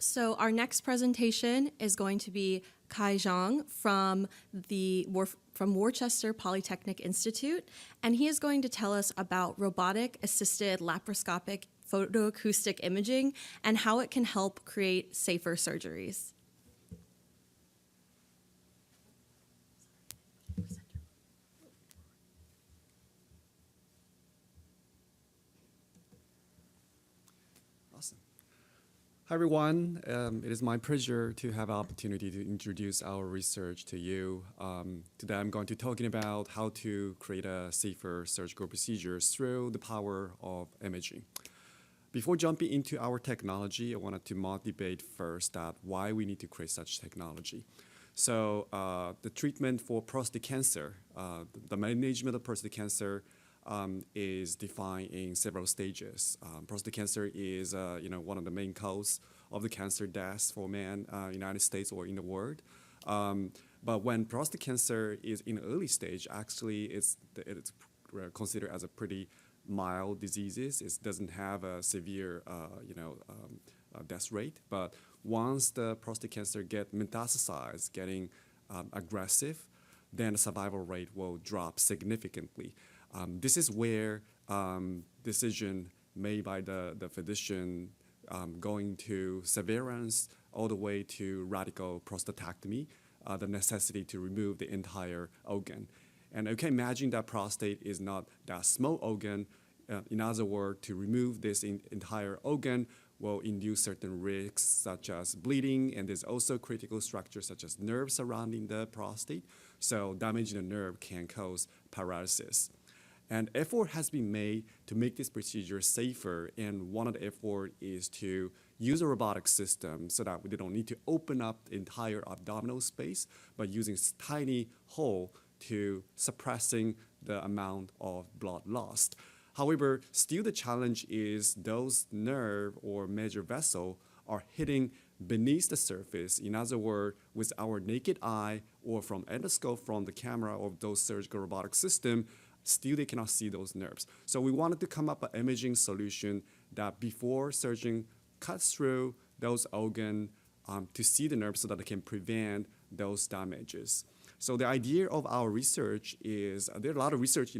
So our next presentation is going to be Kai Zhang from Worcester Polytechnic Institute, and he is going to tell us about robotic-assisted laparoscopic photoacoustic imaging and how it can help create safer surgeries. Awesome. Hi, everyone. It is my pleasure to have the opportunity to introduce our research to you. Today, I'm going to be talking about how to create a safer surgical procedures through the power of imaging. Before jumping into our technology, I wanted to motivate first that why we need to create such technology. So the treatment for prostate cancer, the management of prostate cancer is defined in several stages. Prostate cancer is one of the main causes of the cancer deaths for men in the United States or in the world. But when prostate cancer is in early stage, actually it's considered as a pretty mild diseases. It doesn't have a severe death rate. But once the prostate cancer get metastasized, getting aggressive, then the survival rate will drop significantly. This is where decision made by the physician going to severance all the way to radical prostatectomy, the necessity to remove the entire organ. And you can imagine that prostate is not that small organ. In other words, to remove this entire organ will induce certain risks such as bleeding, and there's also critical structures such as nerves surrounding the prostate. So damaging the nerve can cause paralysis. And effort has been made to make this procedure safer, and one of the effort is to use a robotic system so that we don't need to open up the entire abdominal space, but using tiny hole to suppressing the amount of blood lost. However, still the challenge is those nerve or major vessel are hitting beneath the surface. In other words, with our naked eye or from endoscope from the camera of those surgical robotic system, still they cannot see those nerves. So we wanted to come up with an imaging solution that before surgeon cuts through those organs to see the nerves so that they can prevent those damages. So the idea of our research is, there's a lot of research,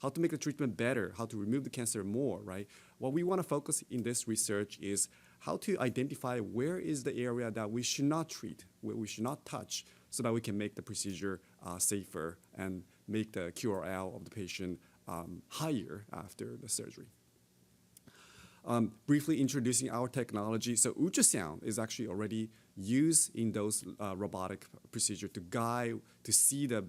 how to make the treatment better, how to remove the cancer more, right? What we want to focus in this research is how to identify where is the area that we should not treat, where we should not touch, so that we can make the procedure safer and make the QRL of the patient higher after the surgery. Briefly introducing our technology. So ultrasound is actually already used in those robotic procedure to guide, to see the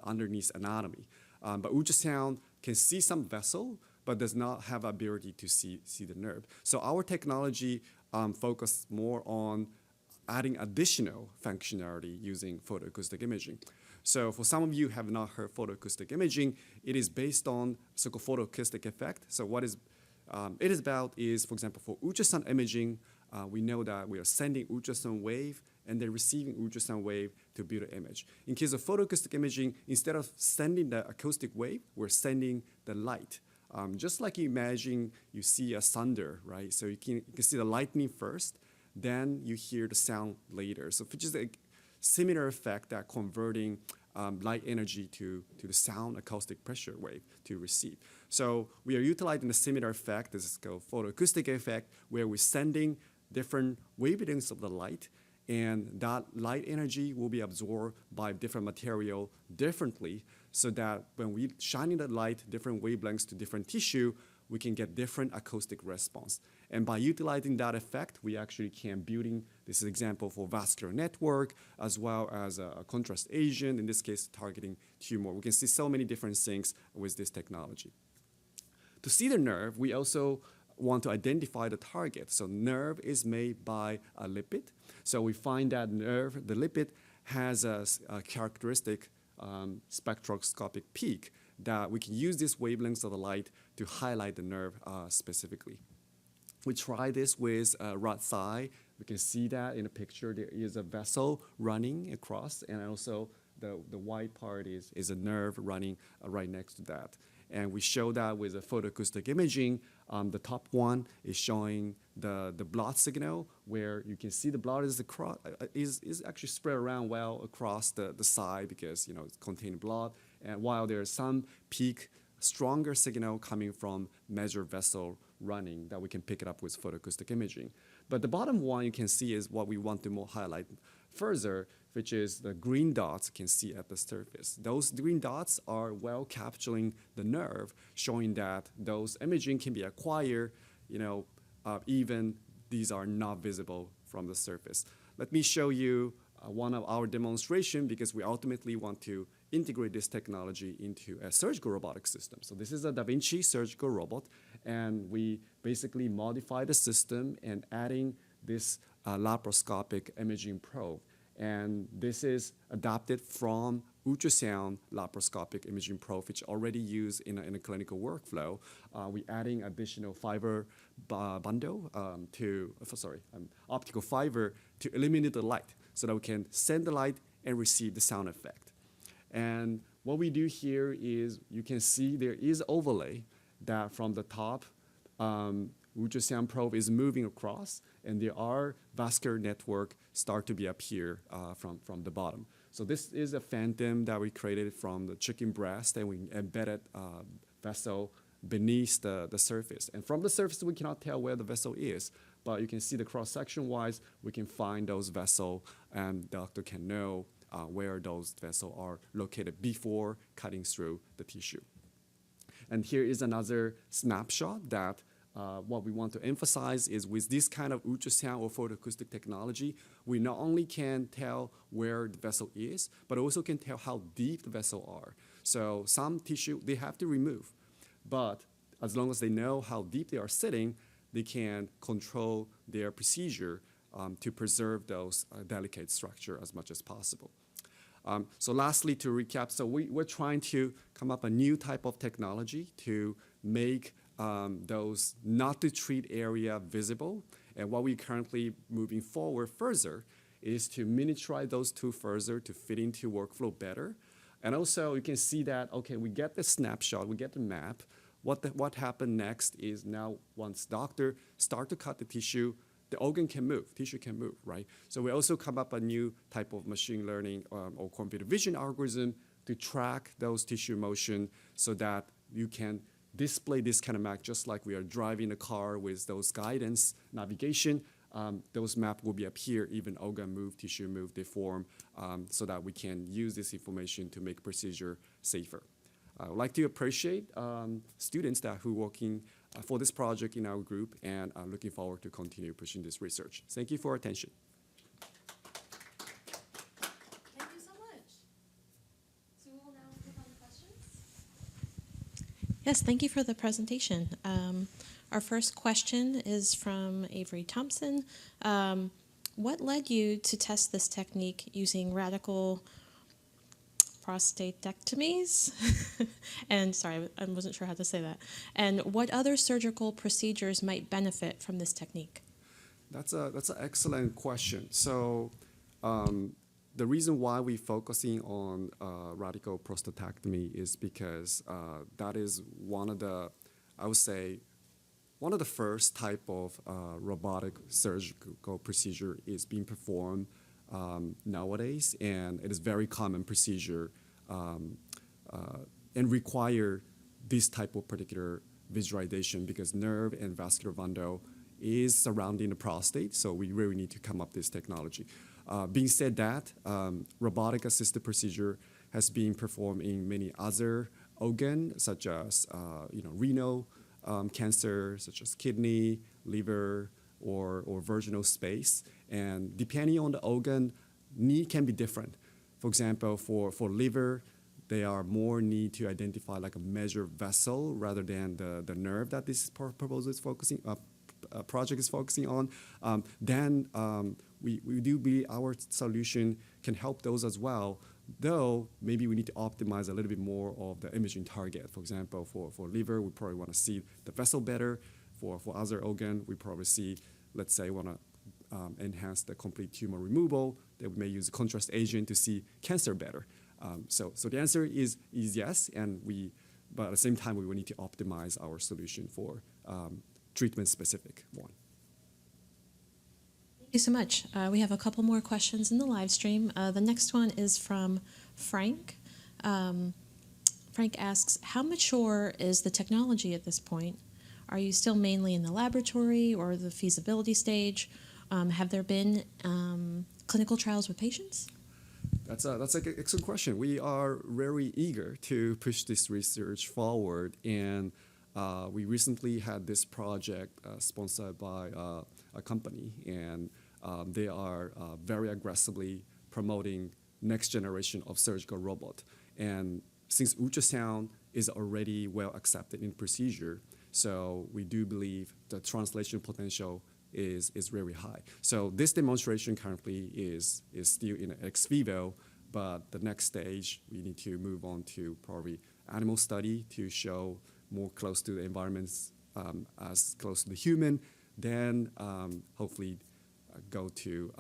underneath anatomy. But ultrasound can see some vessel, but does not have ability to see the nerve. So our technology focus more on adding additional functionality using photoacoustic imaging. So for some of you who have not heard photoacoustic imaging, it is based on so-called photoacoustic effect. So what it is about is, for example, for ultrasound imaging, we know that we are sending ultrasound wave and they're receiving ultrasound wave to build an image. In case of photoacoustic imaging, instead of sending the acoustic wave, we're sending the light. Just like you imagine you see a thunder, right? So you can see the lightning first, then you hear the sound later. So which is a similar effect that converting light energy to the sound acoustic pressure wave to receive. So we are utilizing a similar effect. This is called photoacoustic effect, where we're sending different wavelengths of the light, and that light energy will be absorbed by different material differently, so that when we shining the light, different wavelengths to different tissue, we can get different acoustic response. And by utilizing that effect, we actually can building, this is an example for vascular network, as well as a contrast agent, in this case, targeting tumor. We can see so many different things with this technology. To see the nerve, we also want to identify the target. So nerve is made by a lipid. So we find that nerve, the lipid, has a characteristic spectroscopic peak that we can use this wavelengths of the light to highlight the nerve specifically. We try this with right side. We can see that in the picture. There is a vessel running across, and also the white part is a nerve running right next to that. And we show that with a photoacoustic imaging. The top one is showing the blood signal, where you can see the blood is actually spread around well across the side because it contains blood. And while there's some peak, stronger signal coming from major vessel running that we can pick it up with photoacoustic imaging. But the bottom one you can see is what we want to more highlight further, which is the green dots you can see at the surface. Those green dots are well capturing the nerve, showing that those imaging can be acquired, even these are not visible from the surface. Let me show you one of our demonstration, because we ultimately want to integrate this technology into a surgical robotic system. So this is a Da Vinci surgical robot, and we basically modify the system and adding this laparoscopic imaging probe. And this is adapted from ultrasound laparoscopic imaging probe, which already used in a clinical workflow. We're adding additional fiber bundle optical fiber to eliminate the light, so that we can send the light and receive the sound effect. And what we do here is you can see there is overlay that from the top, ultrasound probe is moving across, and there are vascular network start to be up here from the bottom. So this is a phantom that we created from the chicken breast, and we embedded vessel beneath the surface. And from the surface, we cannot tell where the vessel is, but you can see the cross-section wise, we can find those vessels, and the doctor can know where those vessels are located before cutting through the tissue. And here is another snapshot that what we want to emphasize is with this kind of ultrasound or photoacoustic technology, we not only can tell where the vessel is, but also can tell how deep the vessel are. So some tissue they have to remove, but as long as they know how deep they are sitting, they can control their procedure to preserve those delicate structure as much as possible. So lastly, to recap, so we're trying to come up a new type of technology to make those not to treat area visible. And what we're currently moving forward further is to miniaturize those two further to fit into workflow better. And also you can see that, okay, we get the snapshot, we get the map. What happened next is now once doctor start to cut the tissue, the organ can move, tissue can move, right? So we also come up a new type of machine learning or computer vision algorithm to track those tissue motion so that you can display this kind of map just like we are driving a car with those guidance navigation. Those maps will be up here, even organ move, tissue move, deform, so that we can use this information to make procedure safer. I would like to appreciate students that who are working for this project in our group, and I'm looking forward to continue pushing this research. Thank you for your attention. Thank you so much. So we will now move on to questions. Yes, thank you for the presentation. Our first question is from Avery Thompson. What led you to test this technique using radical prostatectomies? And sorry, I wasn't sure how to say that. And what other surgical procedures might benefit from this technique? That's an excellent question. So the reason why we're focusing on radical prostatectomy is because that is one of the, I would say, one of the first type of robotic surgical procedure is being performed nowadays, and it is very common procedure and require this type of particular visualization because nerve and vascular bundle is surrounding the prostate, so we really need to come up with this technology. Being said that, robotic assisted procedure has been performed in many other organs, such as renal cancer, such as kidney, liver, or virginal space. And depending on the organ, need can be different. For example, for liver, they are more need to identify like a measure vessel rather than the nerve that this proposal is focusing project is focusing on. Then we do believe our solution can help those as well, though maybe we need to optimize a little bit more of the imaging target. For example, for liver, we probably want to see the vessel better. For other organ, we probably see, let's say, want to enhance the complete tumor removal. That we may use a contrast agent to see cancer better. So the answer is yes, and we but at the same time, we will need to optimize our solution for treatment-specific one. Thank you so much. We have a couple more questions in the live stream. The next one is from Frank. Frank asks, how mature is the technology at this point? Are you still mainly in the laboratory or the feasibility stage? Have there been clinical trials with patients? That's an excellent question. We are very eager to push this research forward, and we recently had this project sponsored by a company, and they are very aggressively promoting next generation of surgical robot. And since ultrasound is already well accepted in procedure, so we do believe the translation potential is very high. So this demonstration currently is still in ex vivo, but the next stage we need to move on to probably animal study to show more close to the environments, as close to the human, then hopefully go to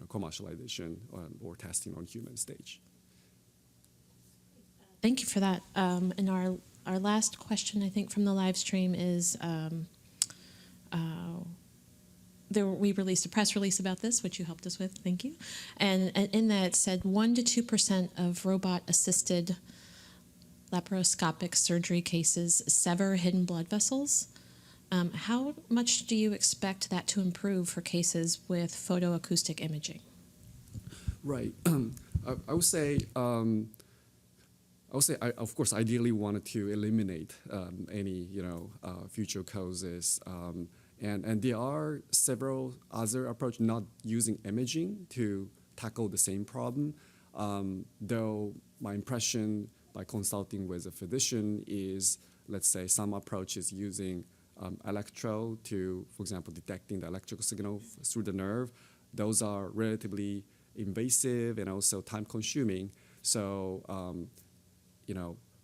commercialization or testing on human stage. Thank you for that. And our last question, I think, from the live stream is, we released a press release about this, which you helped us with. Thank you. And in that it said 1 to 2% of robot-assisted laparoscopic surgery cases sever hidden blood vessels. How much do you expect that to improve for cases with photoacoustic imaging? Right. I would say, I, of course, ideally wanted to eliminate any, future causes. And there are several other approaches not using imaging to tackle the same problem. Though my impression by consulting with a physician is, let's say, some approaches using electrode to, for example, detecting the electrical signal through the nerve. Those are relatively invasive and also time-consuming. So,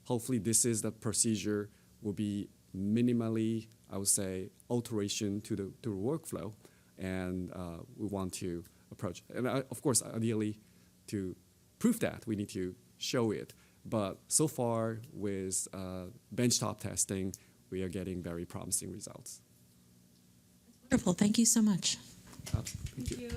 hopefully this is the procedure will be minimally, I would say, alteration to the workflow, and we want to approach. And of course, ideally, to prove that, we need to show it. But so far, with benchtop testing, we are getting very promising results. Wonderful. Thank you so much. Thank you.